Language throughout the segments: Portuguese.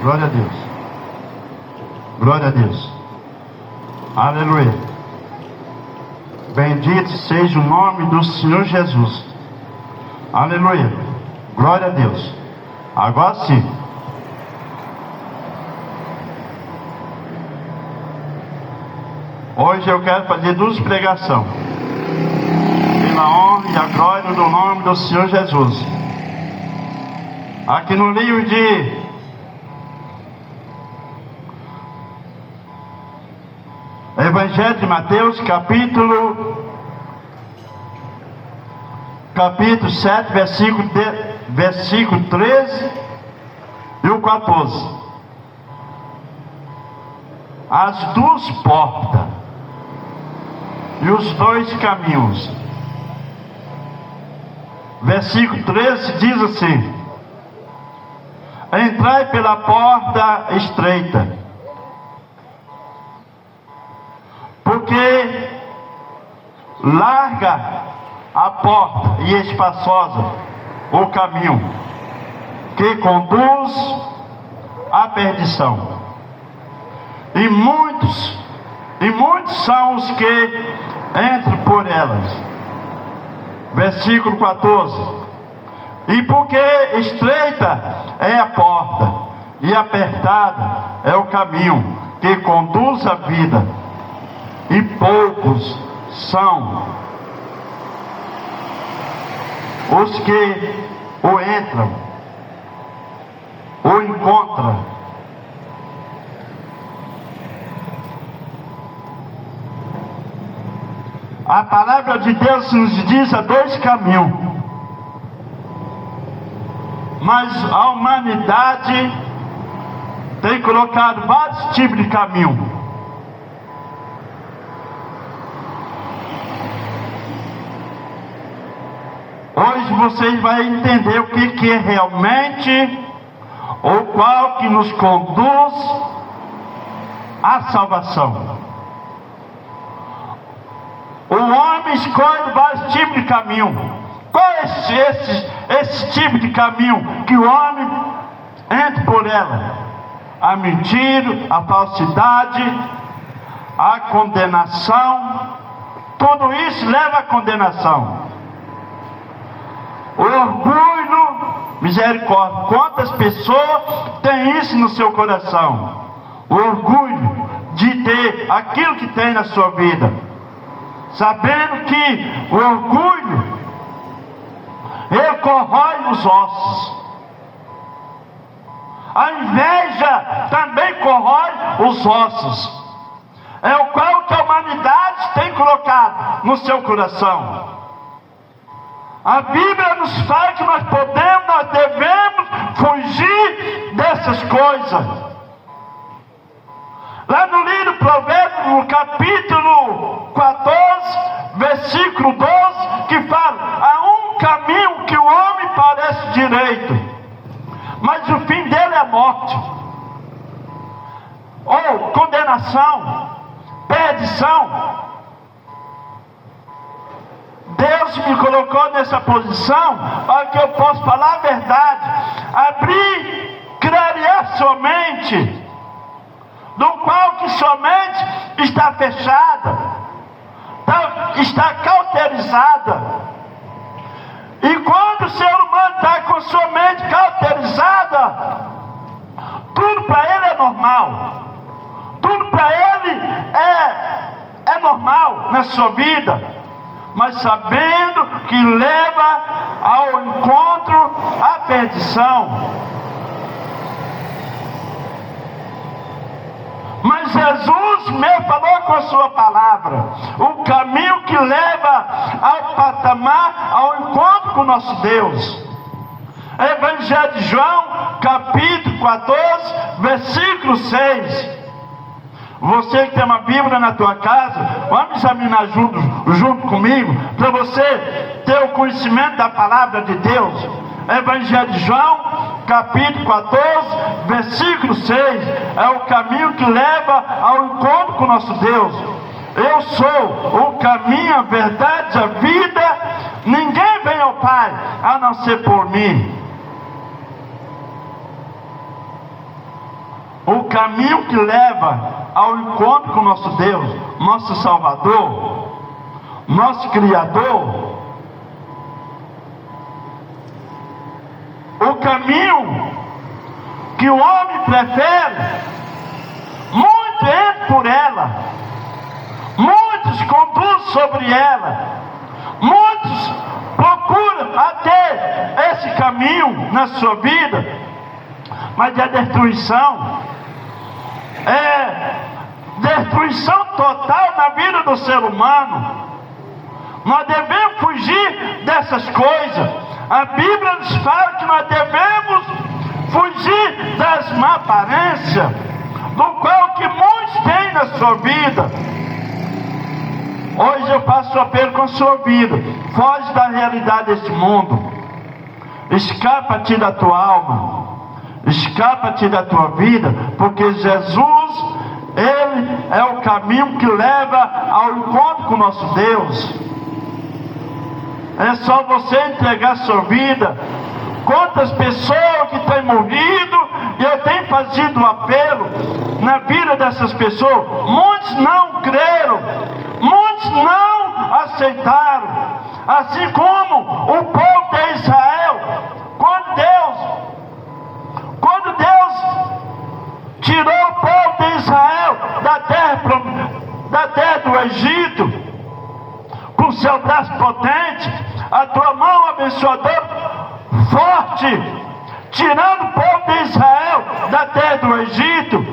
Glória a Deus. Glória a Deus. Aleluia. Bendito seja o nome do Senhor Jesus. Aleluia. Glória a Deus. Agora sim. Hoje eu quero fazer duas pregações. Pela honra e a glória do nome do Senhor Jesus. Aqui no livro de Evangelho de Mateus, capítulo 7, versículo 13 e o 14. As duas portas e os dois caminhos. Versículo 13 diz assim: entrai pela porta estreita, porque larga a porta e espaçosa o caminho que conduz à perdição, e muitos são os que entram por elas. Versículo 14: e porque estreita é a porta e apertada é o caminho que conduz à vida, e poucos são os que o entram, o encontram. A palavra de Deus nos diz há dois caminhos, mas a humanidade tem colocado vários tipos de caminho. Hoje vocês vão entender o que é realmente, ou qual que nos conduz à salvação. O homem escolhe vários tipos de caminho. Qual é esse tipo de caminho que o homem entra por ela? A mentira, a falsidade, a condenação. Tudo isso leva à condenação. O orgulho, misericórdia. Quantas pessoas têm isso no seu coração? O orgulho de ter aquilo que tem na sua vida, sabendo que o orgulho, ele corrói os ossos. A inveja também corrói os ossos. É o qual que a humanidade tem colocado no seu coração. A Bíblia nos fala que nós devemos fugir dessas coisas. Lá no livro Provérbios, no capítulo 14, versículo 12, que fala: há um caminho que o homem parece direito, mas o fim dele é morte, ou condenação, perdição. Deus me colocou nessa posição para que eu possa falar a verdade, abrir, clarear sua mente, do qual que sua mente está fechada, está cauterizada. E quando o ser humano está com sua mente cauterizada, tudo para ele é normal, tudo para ele é normal na sua vida, mas sabendo que leva ao encontro à perdição. Mas Jesus me falou com a sua palavra o caminho que leva ao patamar, ao encontro com o nosso Deus. Evangelho de João, capítulo 14, versículo 6. Você que tem uma Bíblia na tua casa, vamos examinar junto comigo, para você ter o conhecimento da palavra de Deus. Evangelho de João, capítulo 14, versículo 6. É o caminho que leva ao encontro com o nosso Deus. Eu sou o caminho, a verdade, a vida. Ninguém vem ao Pai a não ser por mim. o caminho que leva ao encontro com nosso Deus, nosso Salvador, nosso Criador. O caminho que o homem prefere, muito entra por ela, muitos conduzem sobre ela, muitos procuram até esse caminho na sua vida, mas a destruição é destruição total na vida do ser humano. Nós devemos fugir dessas coisas. A Bíblia nos fala que nós devemos fugir das má aparências, do qual que muitos têm na sua vida. Hoje eu faço apelo com a sua vida. Foge da realidade deste mundo. Escapa-te da tua alma. Escapa-te da tua vida, porque Jesus, Ele é o caminho que leva ao encontro com nosso Deus. É só você entregar sua vida. Quantas pessoas que têm morrido, e eu tenho fazido um apelo na vida dessas pessoas. Muitos não creram, muitos não aceitaram. Assim como o povo de Israel, quando Deus tirou o povo de Israel da terra do Egito, com seu braço potente, a tua mão abençoadora, forte, tirando o povo de Israel da terra do Egito,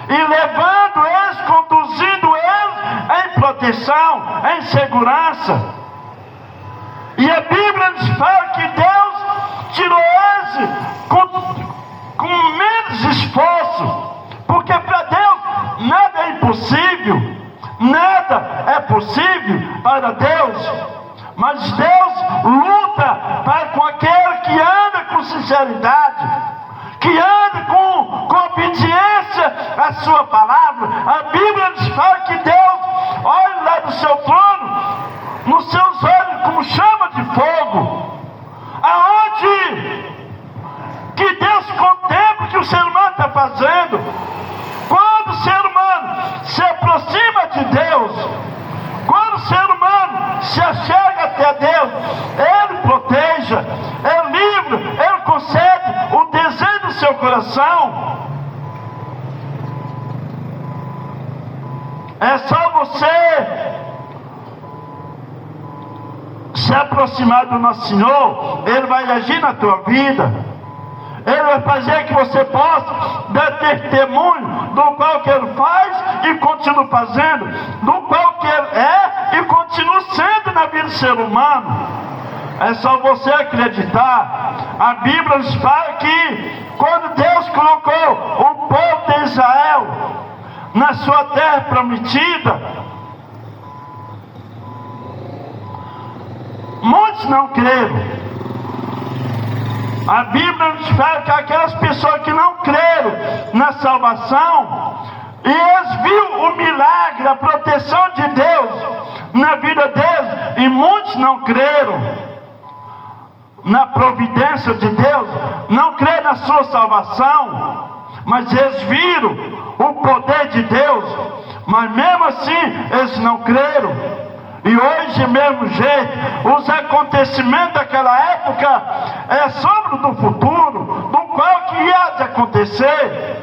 e levando eles, conduzindo eles em proteção, em segurança. E a Bíblia nos fala que Deus tirou eles com menos esforço, porque para Deus nada é impossível. Nada é possível para Deus, mas Deus luta com aquele que anda com sinceridade, que anda com obediência à sua palavra. A Bíblia nos fala que Deus olha lá do seu trono, nos seus olhos como chama de fogo, aonde que Deus contempla o que o ser humano está fazendo. Quando o ser humano se aproxima de Deus, quando o ser humano se achega até Deus, Ele proteja, Ele livra, Ele concede o desejo do seu coração. É só você se aproximar do nosso Senhor, Ele vai agir na tua vida. Ele vai fazer que você possa dar testemunho do qual que Ele faz e continua fazendo, do qual que Ele é e continua sendo na vida do ser humano. É só você acreditar. A Bíblia nos fala que quando Deus colocou o povo de Israel na sua terra prometida, muitos não creram. A Bíblia nos fala que aquelas pessoas que não creram na salvação, e eles viram o milagre, a proteção de Deus na vida deles, e muitos não creram na providência de Deus, não creram na sua salvação, mas eles viram o poder de Deus, mas mesmo assim eles não creram. E hoje, do mesmo jeito, os acontecimentos daquela época é sombra do futuro, do qual que ia de acontecer.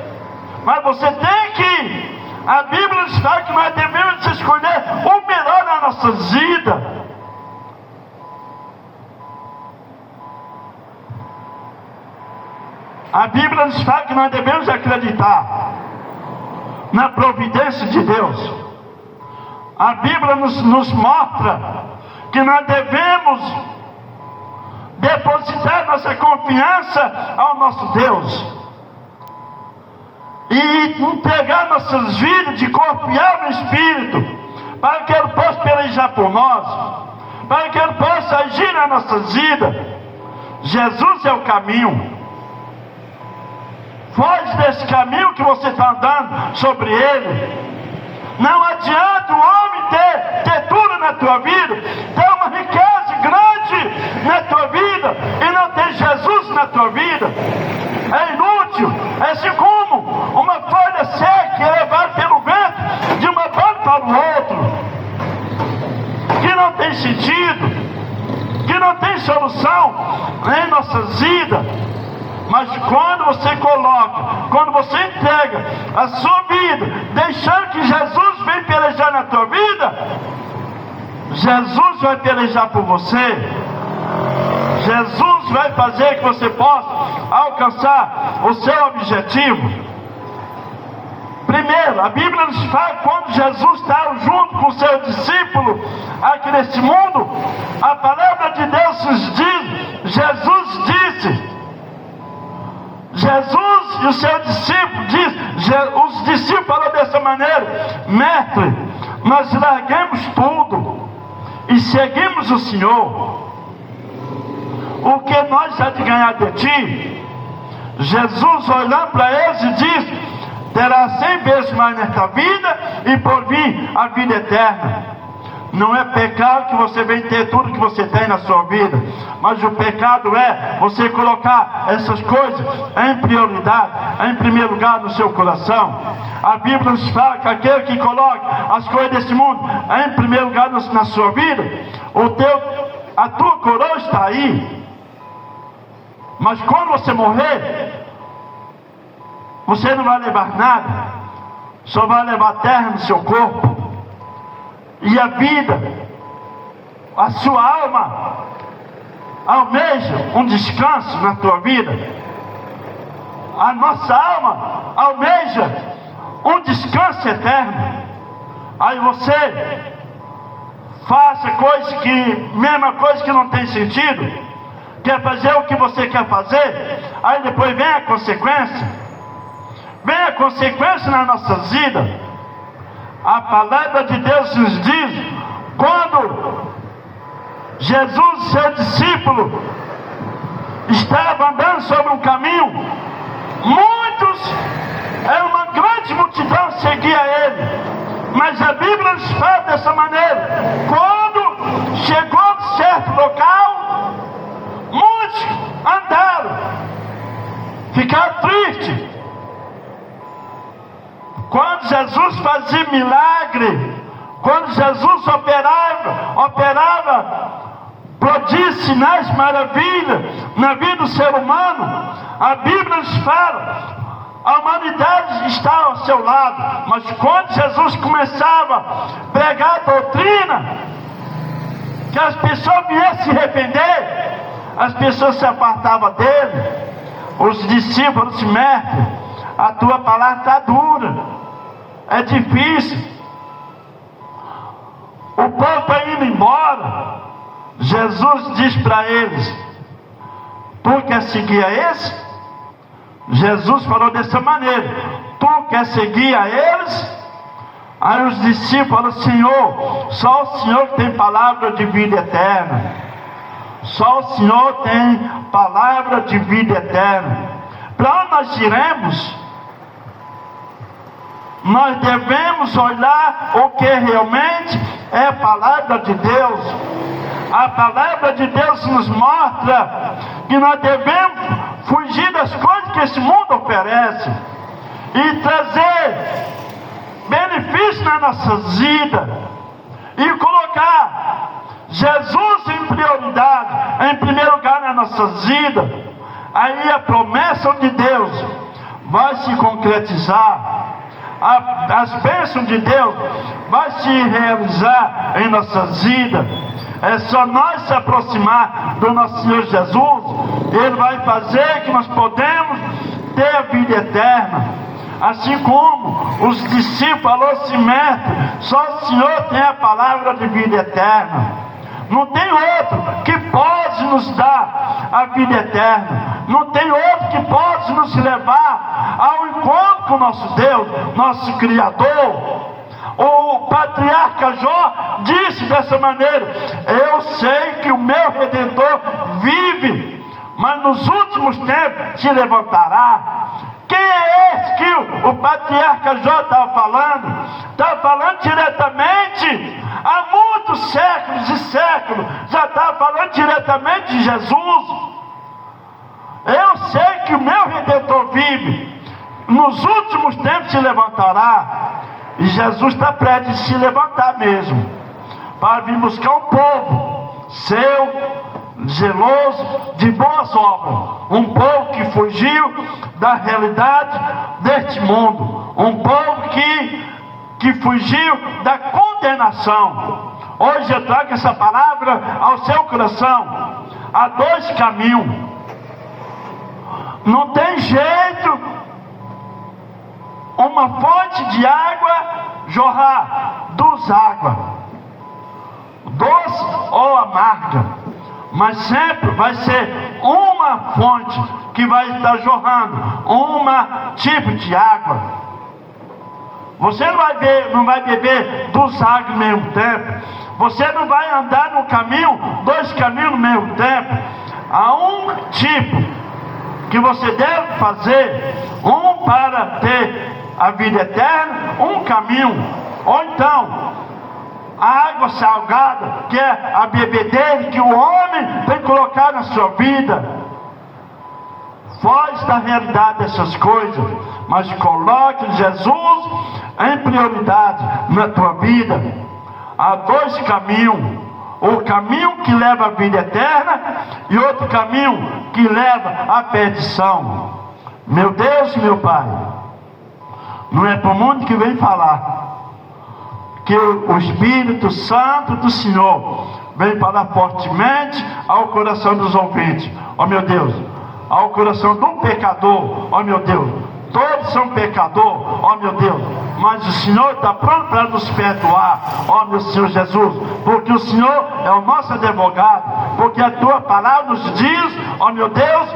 Mas você tem que, a Bíblia nos fala que nós devemos escolher o melhor nas nossas vidas. A Bíblia nos fala que nós devemos acreditar na providência de Deus. A Bíblia nos mostra que nós devemos depositar nossa confiança ao nosso Deus e entregar nossas vidas de corpo e alma e espírito, para que Ele possa pelejar por nós, para que Ele possa agir nas nossas vidas. Jesus é o caminho. Foge desse caminho que você está andando sobre ele. Não adianta o homem ter tudo na tua vida, ter uma riqueza grande na tua vida e não ter Jesus na tua vida. É inútil. É assim como uma folha tem sentido, que não tem solução em nossas vidas. Mas quando você coloca, quando você entrega a sua vida, deixando que Jesus venha pelejar na tua vida, Jesus vai pelejar por você. Jesus vai fazer que você possa alcançar o seu objetivo. Primeiro, a Bíblia nos fala quando Jesus estava junto com o seu discípulo aqui nesse mundo, a palavra de Deus nos diz, Jesus e o seu discípulo os discípulos falaram dessa maneira: Mestre, nós largamos tudo e seguimos o Senhor. O que nós há de ganhar de ti? Jesus olhando para eles e diz: terá 100 vezes mais nesta vida e por vir a vida eterna. Não é pecado que você vem ter tudo que você tem na sua vida, mas o pecado é você colocar essas coisas em prioridade, em primeiro lugar no seu coração. A Bíblia nos fala que aquele que coloca as coisas desse mundo em primeiro lugar na sua vida, a tua coroa está aí. Mas quando você morrer, você não vai levar nada, só vai levar terra no seu corpo. E a vida, a sua alma almeja um descanso na tua vida. A nossa alma almeja um descanso eterno. Aí você faça mesma coisa que não tem sentido, quer fazer o que você quer fazer, aí depois vem a consequência. Vem a consequência nas nossas vidas. A palavra de Deus nos diz, quando Jesus, seu discípulo, estava andando sobre um caminho, era uma grande multidão que seguia ele. Mas a Bíblia nos fala dessa maneira: quando chegou a certo local, muitos andaram, ficaram tristes. Quando Jesus fazia milagre, quando Jesus operava prodígios, sinais, maravilhas na vida do ser humano, a Bíblia nos fala, a humanidade estava ao seu lado. Mas quando Jesus começava a pregar a doutrina, que as pessoas viessem se arrepender, as pessoas se apartavam dele. Os discípulos disseram: Mestre, a tua palavra está dura, é difícil, o povo está indo embora. Jesus diz para eles: tu quer seguir a esse? Jesus falou dessa maneira: tu quer seguir a eles? Aí os discípulos falaram: Senhor, só o Senhor tem palavra de vida eterna. Só o Senhor tem palavra de vida eterna. Para onde nós iremos? Nós devemos olhar o que realmente é a palavra de Deus. A palavra de Deus nos mostra que nós devemos fugir das coisas que esse mundo oferece e trazer benefícios nas nossas vidas e colocar Jesus em prioridade, em primeiro lugar nas nossas vidas. Aí a promessa de Deus vai se concretizar. As bênçãos de Deus vai se realizar em nossas vidas. É só nós se aproximar do nosso Senhor Jesus, Ele vai fazer que nós podemos ter a vida eterna. Assim como os discípulos falaram assim: Mestre, só o Senhor tem a palavra de vida eterna. Não tem outro que pode nos dar a vida eterna. Não tem outro que pode nos levar ao encontro com o nosso Deus, nosso Criador. O patriarca Jó disse dessa maneira: eu sei que o meu Redentor vive, mas nos últimos tempos se levantará. Quem é esse que o patriarca Jó estava falando? Estava falando diretamente, há muitos séculos e séculos, já estava falando diretamente de Jesus. Eu sei que o meu Redentor vive, nos últimos tempos se levantará. E Jesus está prestes a se levantar mesmo, para vir buscar um povo seu, zeloso de boas obras, um povo que fugiu da realidade deste mundo, um povo que fugiu da condenação. Hoje eu trago essa palavra ao seu coração. Há dois caminhos. Não tem jeito uma fonte de água jorrar duas águas, doce ou amarga, mas sempre vai ser uma fonte que vai estar jorrando tipo de água. Você não vai beber duas águas ao mesmo tempo. Você não vai andar no caminho, dois caminhos ao mesmo tempo. Há um tipo que você deve fazer, um para ter a vida eterna, um caminho, ou então a água salgada, que é a bebedeira que o homem tem que colocar na sua vida. Foge da realidade dessas coisas, mas coloque Jesus em prioridade na tua vida. Há dois caminhos: o caminho que leva à vida eterna e outro caminho que leva à perdição. Meu Deus, meu Pai, não é para o mundo que vem falar, que o Espírito Santo do Senhor vem falar fortemente ao coração dos ouvintes. Ó meu Deus, ao coração do pecador. Ó meu Deus, todos são pecadores. Ó meu Deus, mas o Senhor está pronto para nos perdoar. Ó meu Senhor Jesus, porque o Senhor é o nosso advogado, porque a tua palavra nos diz, ó meu Deus,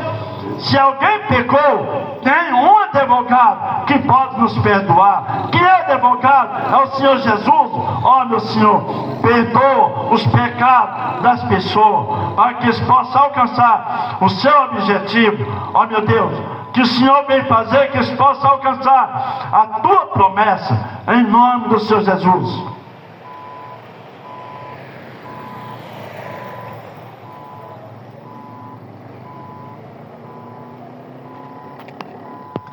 se alguém pecou, tem um advogado que pode nos perdoar. Que advogado? É o Senhor Jesus. Ó meu Senhor, perdoa os pecados das pessoas, para que eles possam alcançar o seu objetivo. Ó meu Deus, que o Senhor vem fazer que eles possam alcançar a tua promessa, em nome do Senhor Jesus.